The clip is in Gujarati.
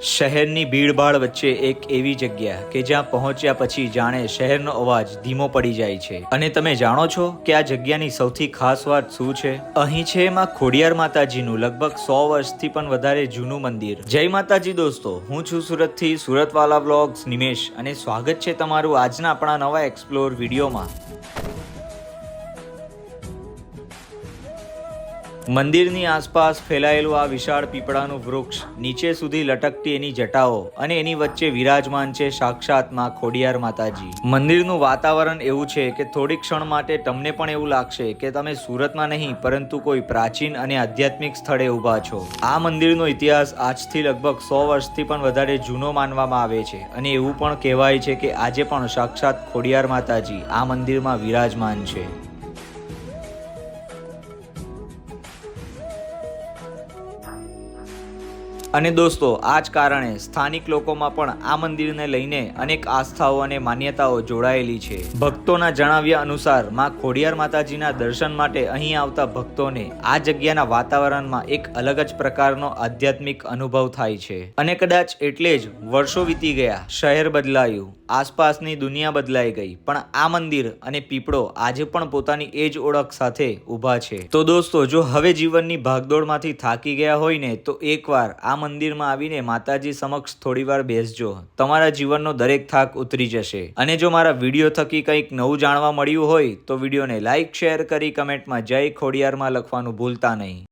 શહેરની ભીડભાડ વચ્ચે એક એવી જગ્યા કે જ્યાં પહોંચ્યા પછી જાણે શહેરનો અવાજ ધીમો પડી જાય છે। અને તમે જાણો છો કે આ જગ્યાની સૌથી ખાસ વાત શું છે? અહીં છે માં ખોડિયાર માતાજીનું લગભગ 100 વર્ષથી પણ વધારે જૂનું મંદિર। જય માતાજી દોસ્તો, હું છું સુરતથી સુરતવાલા વ્લોગ્સ નિમેશ અને સ્વાગત છે તમારું આજના આપણા નવા એક્સપ્લોર વિડીયોમાં। મંદિરની આસપાસ ફેલાયેલું આ વિશાળ પીપળાનું વૃક્ષ, નીચે સુધી લટકતી એની જટાઓ અને એની વચ્ચે વિરાજમાન છે સાક્ષાત માં ખોડિયાર માતાજી। મંદિરનું વાતાવરણ એવું છે કે થોડી ક્ષણ માટે તમને પણ એવું લાગશે કે તમે સુરતમાં નહીં પરંતુ કોઈ પ્રાચીન અને આધ્યાત્મિક સ્થળે ઊભા છો। આ મંદિરનો ઇતિહાસ આજથી લગભગ 100 વર્ષથી પણ વધારે જૂનો માનવામાં આવે છે અને એવું પણ કહેવાય છે કે આજે પણ સાક્ષાત ખોડિયાર માતાજી આ મંદિરમાં વિરાજમાન છે। અને દોસ્તો, આ જ કારણે સ્થાનિક લોકોમાં પણ આ મંદિરને લઈને અનેક આસ્થાઓ અને માન્યતાઓ જોડાયેલી છે। ભક્તોના જણાવ્યા અનુસાર માં ખોડિયાર માતાજીના દર્શન માટે અહીં આવતા ભક્તોને આ જગ્યાના વાતાવરણમાં એક અલગ જ પ્રકારનો આધ્યાત્મિક અનુભવ થાય છે। અને કદાચ એટલે જ વર્ષો વીતી ગયા, શહેર બદલાયું, આસપાસની દુનિયા બદલાઈ ગઈ, પણ આ મંદિર અને પીપળો આજે પણ પોતાની એ જ ઓળખ સાથે ઊભા છે। તો દોસ્તો, જો હવે જીવનની ભાગદોડમાંથી થાકી ગયા હોય ને તો એકવાર આ મંદિરમાં આવીને માતાજી સમક્ષ થોડીવાર બેસજો, તમારા જીવનનો દરેક થાક ઉતરી જશે। અને જો મારા વિડીયો થકી કંઈક નવું જાણવા મળ્યું હોય તો વિડીયોને લાઈક, શેર કરી કમેન્ટમાં જય ખોડિયારમાં લખવાનું ભૂલતા નહીં।